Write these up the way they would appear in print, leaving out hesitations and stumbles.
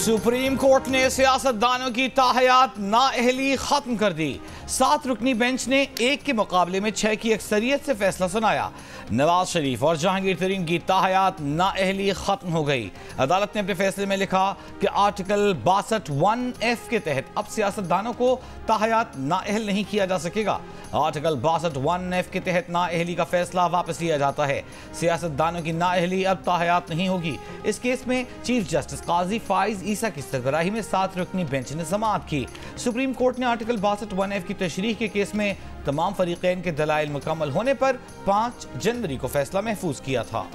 Supreme court ने सियासतदानों की ताहयात नाअहली खत्म कर दी। 7 रुकनी बेंच ने 1 के मुकाबले में 6 की अक्सरियत से फैसला सुनाया। नवाज शरीफ और जहांगीर तरीन की ताहयात नाअहली खत्म हो गई। अदालत ने अपने फैसले में लिखा कि आर्टिकल 62(1)(f) के तहत अब सियासतदानों को ताहयात नाअहल नहीं किया जा सकेगा। आर्टिकल 62(1)(f) के तहत नाअहली का फैसला वापस लिया जाता है। सियासतदानों की नाअहली अब ताहयात नहीं होगी। इस केस में चीफ जस्टिस काजी फाइज ईसा की सरबराही में 7 रुकनी बेंच ने समाअत की। सुप्रीम कोर्ट ने आर्टिकल 62(1)(f) की तशरीह के केस में तमाम फरीकैन के दलाइल मुकम्मल होने पर 5 जनवरी को फैसला महफूज किया था।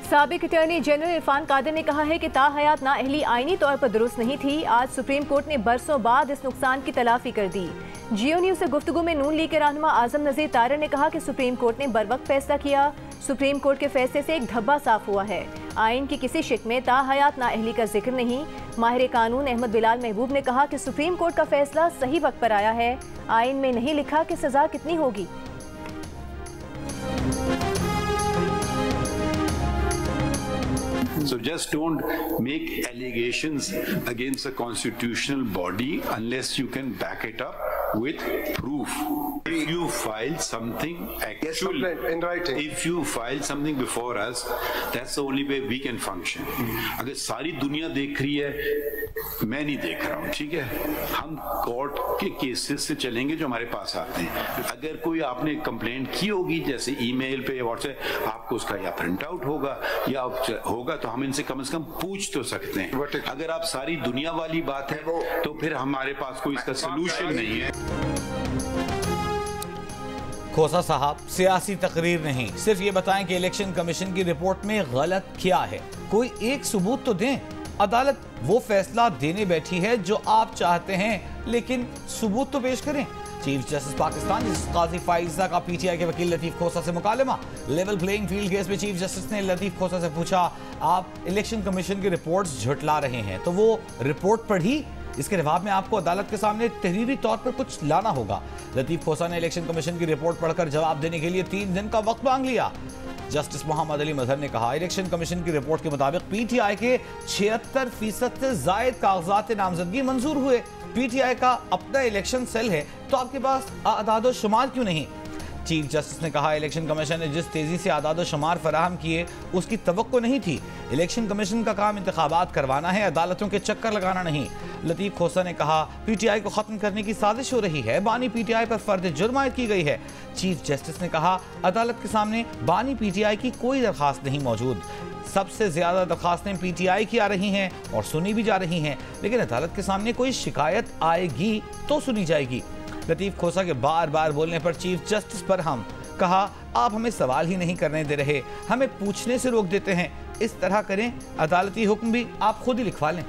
साबिक अटॉर्नी जनरल इरफान कादिर ने कहा है कि ताहयात नाअहली आईनी तौर पर दुरुस्त नहीं थी। आज सुप्रीम कोर्ट ने बरसों बाद इस नुकसान की तलाफी कर दी। जियो न्यूज से गुफ्तगू में नून लीग के रहनुमा आजम नज़ीर तारर ने कहा कि सुप्रीम कोर्ट ने बरवक्त फैसला किया। सुप्रीम कोर्ट के फैसले से एक धब्बा साफ हुआ है। आइन की किसी शिक में ताहयात नाअहली का जिक्र नहीं। माहिर कानून अहमद बिलाल महबूब ने कहा कि सुप्रीम कोर्ट का फैसला सही वक्त पर आया है। आइन में नहीं लिखा कि सजा कितनी होगी। So just don't make allegations against a constitutional body unless you can back it up with proof. If you file something actual, in writing. If you file something before us, that's the only way we can function. अगर सारी दुनिया देख रही है, मैं नहीं देख रहा हूँ, ठीक है? हम कोर्ट के केसेस से चलेंगे जो हमारे पास आते हैं। अगर कोई आपने कंप्लेंट की होगी, जैसे ईमेल पे व्हाट्सएप, आपको उसका या प्रिंट आउट होगा या होगा, तो हम इनसे कम से कम पूछ तो सकते हैं। अगर आप सारी दुनिया वाली बात है तो फिर हमारे पास कोई इसका सलूशन नहीं है। खोसा साहब, सियासी तकरीर नहीं, सिर्फ ये बताएं कि इलेक्शन कमीशन की रिपोर्ट में गलत क्या है। कोई एक सबूत तो दें। अदालत वो फैसला देने बैठी है जो आप चाहते हैं, लेकिन सबूत तो पेश करें। चीफ जस्टिस पाकिस्तान जस्टिस काजी फाइजा का पीटीआई के वकील लतीफ खोसा से मुकालमा। लेवल प्लेइंग फील्ड केस में चीफ जस्टिस ने लतीफ खोसा से पूछा, आप इलेक्शन कमीशन की रिपोर्ट्स झुटला रहे हैं, तो वो रिपोर्ट पढ़ी? इसके जवाब में आपको अदालत के सामने तहरीरी तौर पर कुछ लाना होगा। लतीफ खोसा ने इलेक्शन कमीशन की रिपोर्ट पढ़कर जवाब देने के लिए 3 दिन का वक्त मांग लिया। जस्टिस मोहम्मद अली मजहर ने कहा, इलेक्शन कमीशन की रिपोर्ट के मुताबिक पीटीआई के 76% से जायद कागजात नामजदगी मंजूर हुए। पीटीआई का अपना इलेक्शन सेल है, तो आपके पास आदाद शुमार क्यों नहीं? चीफ जस्टिस ने कहा, इलेक्शन कमीशन ने जिस तेजी से आदाद शुमार फराहम किए उसकी तवक्को नहीं थी। इलेक्शन कमीशन का काम इंतखाबात करवाना है, अदालतों के चक्कर लगाना नहीं। लतीफ खोसा ने कहा, पीटीआई को खत्म करने की साजिश हो रही है, बानी पीटीआई पर फर्द जुर्म आयद की गई है। चीफ जस्टिस ने कहा, अदालत के सामने बानी पीटीआई की कोई दरखास्त नहीं मौजूद। सबसे ज्यादा दरखास्तें पीटीआई की आ रही हैं और सुनी भी जा रही हैं, लेकिन अदालत के सामने कोई शिकायत आएगी तो सुनी जाएगी। लतीफ खोसा के बार बार बोलने पर चीफ जस्टिस पर हम कहा, आप हमें सवाल ही नहीं करने दे रहे, हमें पूछने से रोक देते हैं। इस तरह करें, अदालती हुक्म भी आप खुद ही लिखवा लें।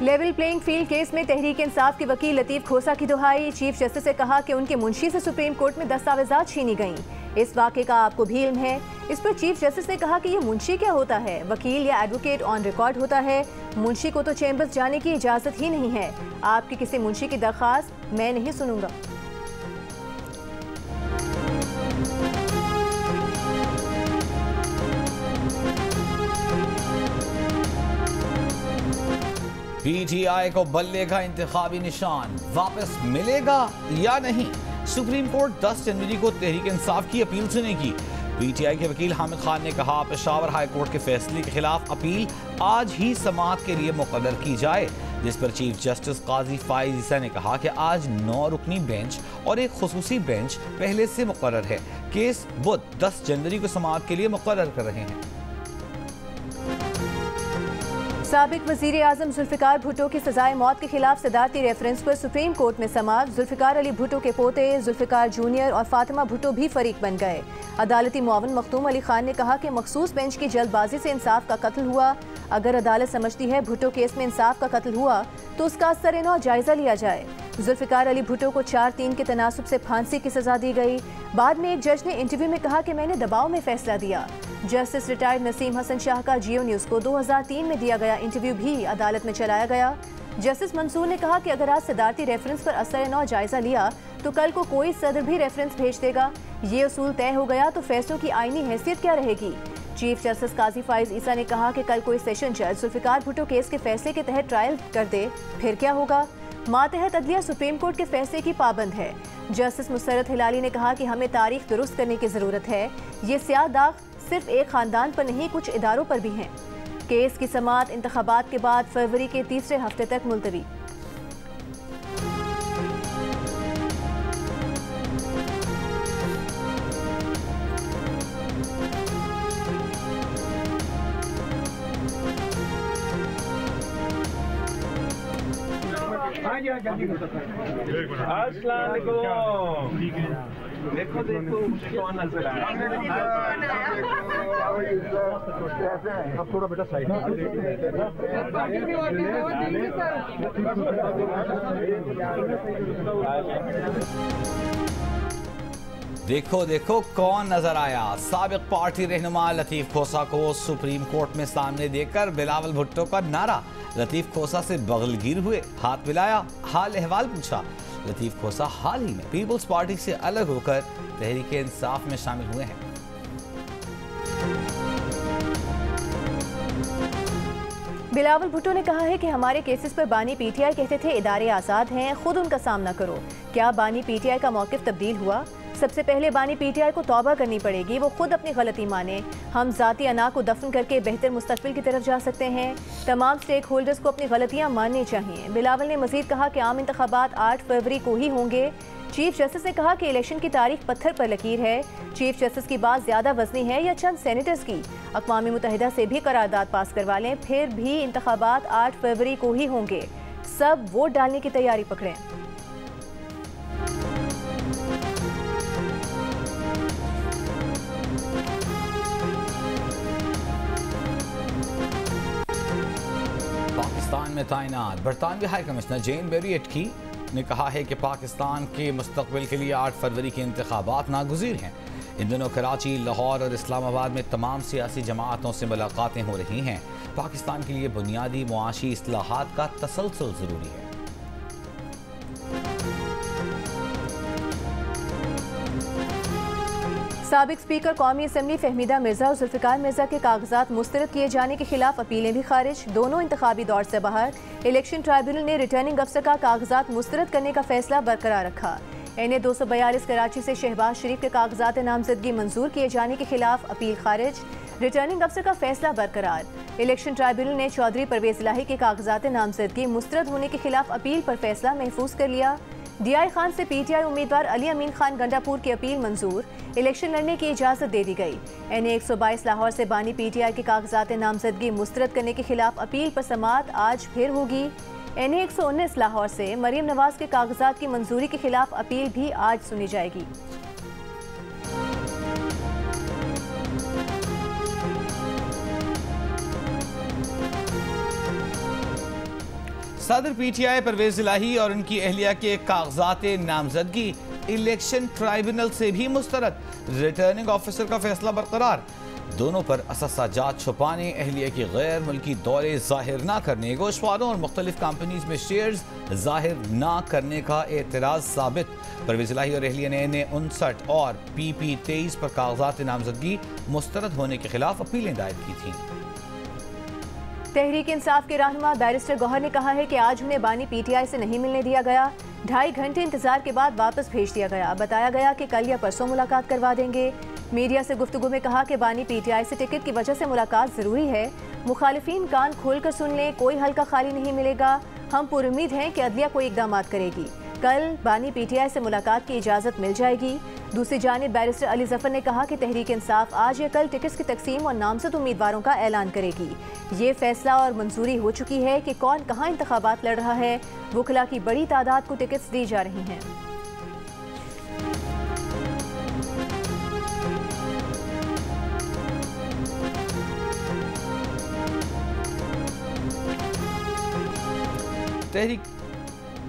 लेवल प्लेइंग फील्ड केस में तहरीक इंसाफ के वकील लतीफ खोसा की दुहाई। चीफ जस्टिस ने कहा कि उनके मुंशी से सुप्रीम कोर्ट में दस्तावेजात छीनी गईं। इस वाक़े का आपको भी इल्म है? इस पर चीफ जस्टिस ने कहा कि ये मुंशी क्या होता है? वकील या एडवोकेट ऑन रिकॉर्ड होता है। मुंशी को तो चैम्बर्स जाने की इजाज़त ही नहीं है। आपकी किसी मुंशी की दरख्वास्त मैं नहीं सुनूंगा। पीटीआई को बल्ले का इंतखाबी निशान वापस मिलेगा या नहीं? सुप्रीम कोर्ट 10 जनवरी को तहरीक इंसाफ की अपील सुनेगी। पीटीआई के वकील हामिद खान ने कहा, पेशावर हाई कोर्ट के फैसले के खिलाफ अपील आज ही समाअत के लिए मुकर्रर की जाए, जिस पर चीफ जस्टिस काजी फाइज ईसा ने कहा कि आज 9 रुकनी बेंच और एक खुसूसी बेंच पहले से मुकर्रर है। केस बुध 10 जनवरी को समाअत के लिए मुकर्रर कर रहे हैं। साबिक वजीर आजम जुल्फिकार भुट्टो की सजाए मौत के खिलाफ सदारती रेफरेंस पर सुप्रीम कोर्ट में समाअत। जुल्फिकार अली भुट्टो के पोते जुल्फिकार जूनियर और फातिमा भुट्टो भी फरीक बन गए। अदालती मुआवन मखदूम अली खान ने कहा कि मखसूस बेंच की जल्दबाजी से इंसाफ का कत्ल हुआ। अगर अदालत समझती है भुट्टो केस में इंसाफ का कत्ल हुआ तो उसका असर-ए-नौ जायजा लिया जाए। जुल्फिकार अली भुट्टो को 4-3 के तनासुब से फांसी की सजा दी गई। बाद में एक जज ने इंटरव्यू में कहा कि मैंने दबाव में फैसला दिया। जस्टिस रिटायर्ड नसीम हसन शाह का जियो न्यूज़ को 2003 में दिया गया इंटरव्यू भी अदालत में चलाया गया। जस्टिस मंसूर ने कहा कि अगर आज सदारती रेफरेंस पर असर-ए-नौ जायजा लिया तो कल को कोई सदर भी रेफरेंस भेज देगा। ये उसूल तय हो गया तो फैसलों की आईनी हैसियत क्या रहेगी। चीफ जस्टिस काजी फाइज ईसा ने कहा कि कल कोई सेशन जज जुल्फिकार भुट्टो केस के फैसले के तहत ट्रायल कर दे, फिर क्या होगा। मातहत अदलिया सुप्रीम कोर्ट के फैसले की पाबंद है। जस्टिस मुसर्रत हिलाली ने कहा कि हमें तारीख दुरुस्त करने की जरूरत है। ये स्याह दाग सिर्फ एक खानदान पर नहीं, कुछ इदारों पर भी हैं। केस की समाअत इंतखाबात के बाद फरवरी के तीसरे हफ्ते तक मुलतवी। देखो देखो कौन नजर आया। अब थोड़ा बेटा साइड देखो देखो कौन नजर आया। साबिक पार्टी रहनुमा लतीफ खोसा को सुप्रीम कोर्ट में सामने देकर बिलावल भुट्टो का नारा। लतीफ खोसा से बगलगीर हुए, हाथ मिलाया, हाल अहवाल पूछा। लतीफ खोसा हाल ही में पीपल्स पार्टी से अलग होकर तहरीक इंसाफ में शामिल हुए हैं। बिलावल भुट्टो ने कहा है कि हमारे केसेस पर बानी पीटीआई कहते थे इदारे आज़ाद हैं, खुद उनका सामना करो। क्या बानी पीटीआई का मौक़िफ़ तब्दील हुआ? सबसे पहले बानी पीटीआई को तौबा करनी पड़ेगी, वो खुद अपनी गलती माने। हम ज़ाती अना को दफन करके बेहतर मुस्तकबिल की तरफ जा सकते हैं। तमाम स्टेक होल्डर्स को अपनी गलतियाँ माननी चाहिए। बिलावल ने मजीद कहा कि आम इंतखाबात 8 फरवरी को ही होंगे। चीफ जस्टिस ने कहा कि इलेक्शन की तारीख पत्थर पर लकीर है। चीफ जस्टिस की बात ज़्यादा वजनी है या चंद सेनेटर्स की? अक़वाम मुत्तहिदा से भी करारदाद पास करवा लें, फिर भी इंतखाबात 8 फरवरी को ही होंगे। सब वोट डालने की तैयारी पकड़ें। पाकिस्तान में तैनात बरतानवी हाई कमिश्नर जेन बेरी एटकी ने कहा है कि पाकिस्तान के मुस्तकबिल के लिए 8 फरवरी के इंतखाबात नागुज़ीर हैं। इन दिनों कराची, लाहौर और इस्लामाबाद में तमाम सियासी जमातों से मुलाकातें हो रही हैं। पाकिस्तान के लिए बुनियादी मुआशी इस्लाहात का तसलसल ज़रूरी है। साबिक स्पीकर कौमी असम्बली फहमीदा मिर्जा और जुल्फिकार मिर्जा के कागजात मुस्तरद किए जाने के खिलाफ अपीलें भी खारिज। दोनों इंतखाबी दौर से बाहर। इलेक्शन ट्राइब्यूनल ने रिटर्निंग अफसर का कागजात मुस्तरद करने का फैसला बरकरार रखा। NA 242 कराची से शहबाज शरीफ के कागजात नामजदगी मंजूर किए जाने के खिलाफ अपील खारिज। रिटर्निंग अफसर का फैसला बरकरार। इलेक्शन ट्राइब्यूनल ने चौधरी परवेज इलाही के कागजात नामजदगी मुस्तरद होने के खिलाफ अपील पर फैसला महफूज कर लिया। DI खान से PTI उम्मीदवार अली अमीन खान गंडापुर की अपील मंजूर। इलेक्शन लड़ने की इजाज़त दे दी गई। NA 122 लाहौर से बानी PTI के कागजात नामजदगी मुस्तरद करने के खिलाफ अपील पर समाअत आज फिर होगी। NA 119 लाहौर से मरीम नवाज के कागजात की मंजूरी के खिलाफ अपील भी आज सुनी जाएगी। सदर PTI परवेज इलाही और उनकी अहलिया के कागजात नामजदगी इलेक्शन ट्राइब्यूनल से भी मुस्तरद। रिटर्निंग ऑफिसर का फैसला बरकरार। दोनों पर अससाजात छुपाने, अहलिया की गैर मुल्की दौरे जाहिर न करने, गोशवारों और मुख्तलिफ कंपनीज में शेयर्स जाहिर न करने का एतराज़ साबित। परवेज इलाही और अहलिया ने NA 59 और PP 23 पर कागजात नामजदगी मुस्तरद होने के खिलाफ अपीलें दायर की थी। तहरीक इंसाफ के रहनुमा बैरिस्टर गौहर ने कहा है कि आज उन्हें बानी PTI से नहीं मिलने दिया गया। 2.5 घंटे इंतजार के बाद वापस भेज दिया गया। बताया गया कि कल या परसों मुलाकात करवा देंगे। मीडिया से गुफ्तगू में कहा कि बानी PTI से टिकट की वजह से मुलाकात ज़रूरी है। मुखालिफिन कान खोल कर सुन लें, कोई हल्का खाली नहीं मिलेगा। हम पुरुम्मीद हैं कि अदलिया कोई इकदाम करेगी। कल बानी PTI से मुलाकात की इजाज़त मिल जाएगी। दूसरी जानिब बैरिस्टर अली जफर ने कहा कि तहरीक इंसाफ आज या कल टिकट्स की तकसीम और नामजद उम्मीदवारों का ऐलान करेगी। ये फैसला और मंजूरी हो चुकी है कि कौन कहां इंतखाबात लड़ रहा है। वकला की बड़ी तादाद को टिकट्स दी जा रही हैं। तहरीक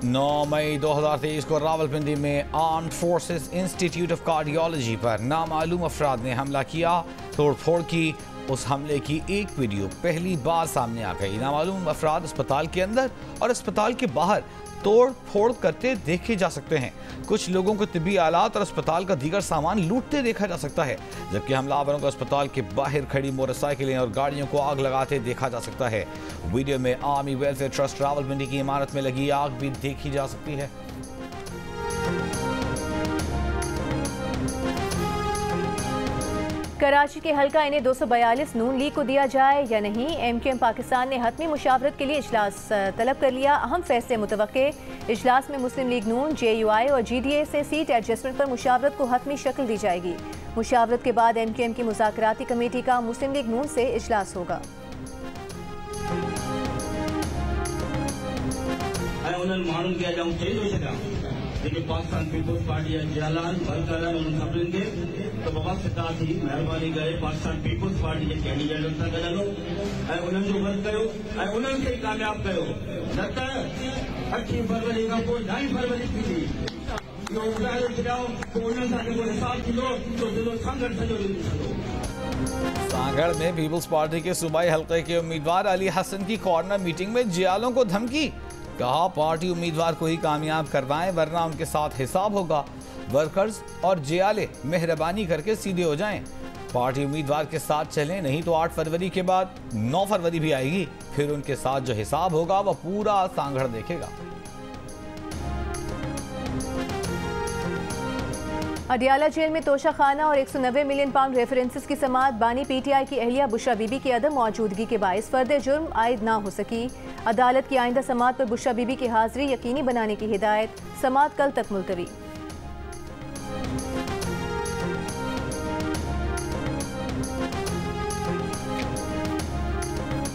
9 मई 2023 को रावलपिंडी में armed forces institute of cardiology पर नामालूम अफराद ने हमला किया, तोड़फोड़ की। उस हमले की एक वीडियो पहली बार सामने आ गई। नामालूम अफराद अस्पताल के अंदर और अस्पताल के बाहर तोड़ फोड़ करते देखे जा सकते हैं। कुछ लोगों को तिब्बी आलात और अस्पताल का दीगर सामान लूटते देखा जा सकता है, जबकि हमलावरों को अस्पताल के बाहर खड़ी मोटरसाइकिलें और गाड़ियों को आग लगाते देखा जा सकता है। वीडियो में आर्मी वेलफेयर ट्रस्ट रावलपिंडी की इमारत में लगी आग भी देखी जा सकती है। कराची के हल्का इन्हें 242 नून लीग को दिया जाए या नहीं। MQM पाकिस्तान ने हतमी मुशावरत के लिए इजलास तलब कर लिया। अहम फैसले मुतवक्के। इजलास में मुस्लिम लीग नून, JUI और GDA से सीट एडजस्टमेंट पर मुशावरत को हतमी शक्ल दी जाएगी। मुशावरत के बाद MQM की मुज़ाकराती कमेटी का मुस्लिम लीग नून से इजलास होगा। लेकिन पाकिस्तान पीपुल्स पार्टी जियालान बरकरार उन सभिनि खे तो बाबा सिता थी महिरबानी करे पाकिस्तान पीपुल्स पार्टी के कैंडिडेटनि सां गॾिजो ऐं उन्हनि जो वर्क कयो ऐं उन्हनि खे कामयाब कयो। न त 8 फरवरी खां पोइ 9 फरवरी थींदी इहो ॿुधाए छॾियो पोइ उन्हनि सां जेको हिसाब थींदो तो दिलो संघर्ष सॼो ॾींहुं थींदो। सांगड़ में पीपुल्स पार्टी के सूबाई हल्के के उम्मीदवार अली हसन की कॉर्नर मीटिंग में जियालों को धमकी। कहा पार्टी उम्मीदवार को ही कामयाब करवाएं वरना उनके साथ हिसाब होगा। वर्कर्स और जियाले मेहरबानी करके सीधे हो जाएं। पार्टी उम्मीदवार के साथ चलें, नहीं तो 8 फरवरी के बाद 9 फरवरी भी आएगी, फिर उनके साथ जो हिसाब होगा वह पूरा सांगड़ देखेगा। अडियाला जेल में तोशा खाना और 190 मिलियन पाउंड रेफरेंसेस की समाअत। बानी PTI की अहलिया बुशरा बीबी की अदम मौजूदगी के बायस फर्द जुर्म आयद ना हो सकी। अदालत की आइंदा समाअत पर बुशरा बीबी की हाजिरी यकीनी बनाने की हिदायत। समाअत कल तक मुलतवी।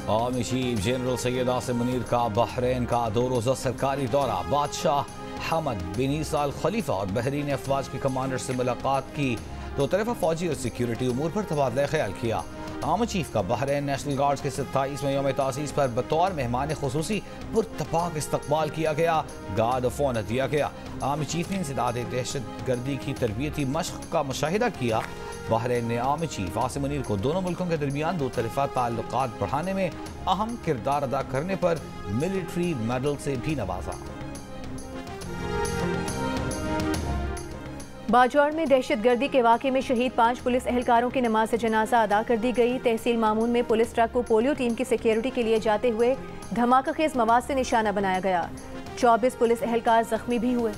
Army chief general Syed Asim Munir का बहरीन का 2 रोज़ा सरकारी दौरा। बादशाह हमद बिन ईसा अल खलीफा और बहरीन अफवाज के कमांडर से मुलाकात की। 2 तरफ़ा फौजी और सिक्योरिटी उमूर पर तबादला ख्याल किया। आर्मी चीफ का बहरीन नेशनल गार्ड्स के 27वें यौम तासीस पर बतौर मेहमान खुसूसी पुरतपाक इस्तकबाल किया गया। गार्ड ऑफ ऑनर दिया गया। आर्मी चीफ ने इंसदाद दहशत गर्दी की तरबियती मशक़ का मुशाहिदा किया। बहरीन ने आर्मी चीफ आसिम मुनीर को दोनों मुल्कों के दरमियान 2 तरफ़ा ताल्लुकात बढ़ाने में अहम किरदार अदा करने पर मिलिट्री मेडल से भी नवाजा। बाजौर में दहशत गर्दी के वाक़े में शहीद 5 पुलिस एहलकारों की नमाज जनाजा अदा कर दी गई। तहसील मामून में पुलिस ट्रक को पोलियो टीम की सिक्योरिटी के लिए जाते हुए धमाका खेज मवाद से निशाना बनाया गया। 24 पुलिस एहलकार जख्मी भी हुए।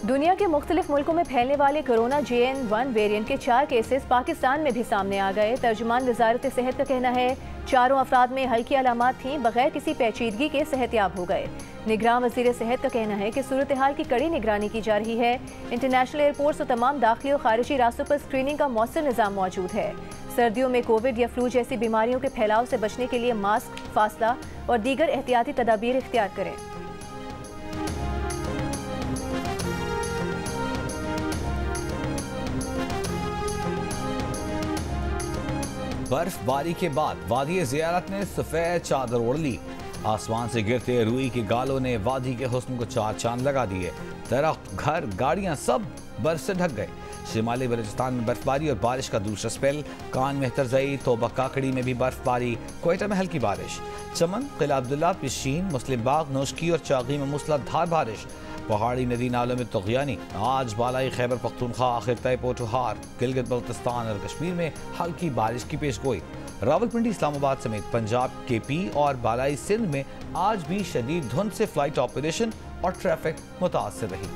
दुनिया के मुख्तलिफ मुल्कों में फैलने वाले कोरोना JN1 वेरिएंट के 4 केसेस पाकिस्तान में भी सामने आ गए। तर्जुमान वजारत सेहत का कहना है 4 अफराद में हल्की अलामात थीं, बगैर किसी पेचीदगी के सेहतयाब हो गए। निगरान वजीर सेहत का कहना है कि सूरत हाल की कड़ी निगरानी की जा रही है। इंटरनेशनल एयरपोर्ट्स और तमाम दाखिली और खारिजी रास्तों पर स्क्रीनिंग का मौसर निज़ाम मौजूद है। सर्दियों में कोविड या फ्लू जैसी बीमारियों के फैलाव से बचने के लिए मास्क, फासला और दीगर एहतियाती तदाबीर इख्तियार करें। बर्फबारी के बाद वादी ज़ियारत ने सफ़ेद चादर ओढ़ ली। आसमान से गिरते रुई के गालों ने वादी के हुस्न को 4 चांद लगा दिए। दरख्त, घर, गाड़ियां सब बर्फ से ढक गए। शिमाली बलूचिस्तान में बर्फबारी और बारिश का दूसरा स्पेल। कान में तर्जई, तोबा काकड़ी में भी बर्फबारी। कोयटा में हल्की बारिश। चमन, किला अब्दुल्ला, पिशीन, मुस्लिम बाग, नौशकी और चागी में मूसलाधार बारिश। पहाड़ी नदी नालों में तुग़यानी। आज बालाई खैबर पख्तूनख्वा, आखिर तय पोठोहार, गिलगित बल्तिस्तान और कश्मीर में हल्की बारिश की पेशगोई। रावलपिंडी, इस्लामाबाद समेत पंजाब, KP और बालाई सिंध में आज भी शदीद धुंध से फ्लाइट ऑपरेशन और ट्रैफिक मुतासर रही।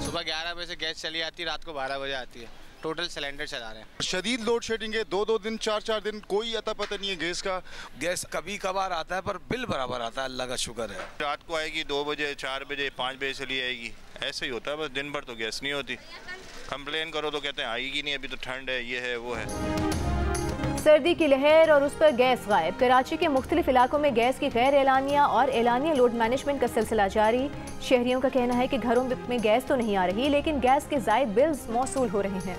सुबह 11 बजे से गैस चली आती है, रात को 12 बजे आती है। टोटल सिलेंडर चला रहे हैं। शदीद लोड शेडिंग है, 2-2 दिन 4-4 दिन कोई अता पता नहीं है गैस का। गैस कभी कभार आता है पर बिल बराबर आता है, अल्लाह का शुक्र है। रात को आएगी 2 बजे, 4 बजे, 5 बजे चली आएगी, ऐसे ही होता है। बस दिन भर तो गैस नहीं होती। कंप्लेन करो तो कहते हैं आएगी नहीं, अभी तो ठंड है, ये है वो है। सर्दी की लहर और उस पर गैस गायब। कराची के मुख्तलिफ इलाकों में गैस की गैर एलानिया और एलानिया लोड मैनेजमेंट का सिलसिला जारी। शहरियों का कहना है कि घरों में गैस तो नहीं आ रही, लेकिन गैस के ज़ायद बिल्स मौसूल हो रहे हैं।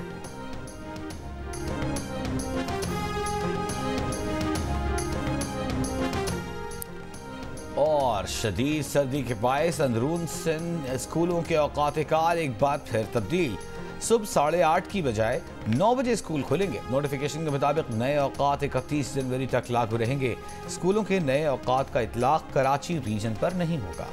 और शदीद सर्दी के बायस अंदरून सिंध स्कूलों के औकात कार एक बार फिर तब्दील। सुबह 8:30 की बजाय 9 बजे स्कूल खुलेंगे। नोटिफिकेशन के मुताबिक नए औकात 31 जनवरी तक लागू रहेंगे। स्कूलों के नए औकात का इतलाक कराची रीजन पर नहीं होगा।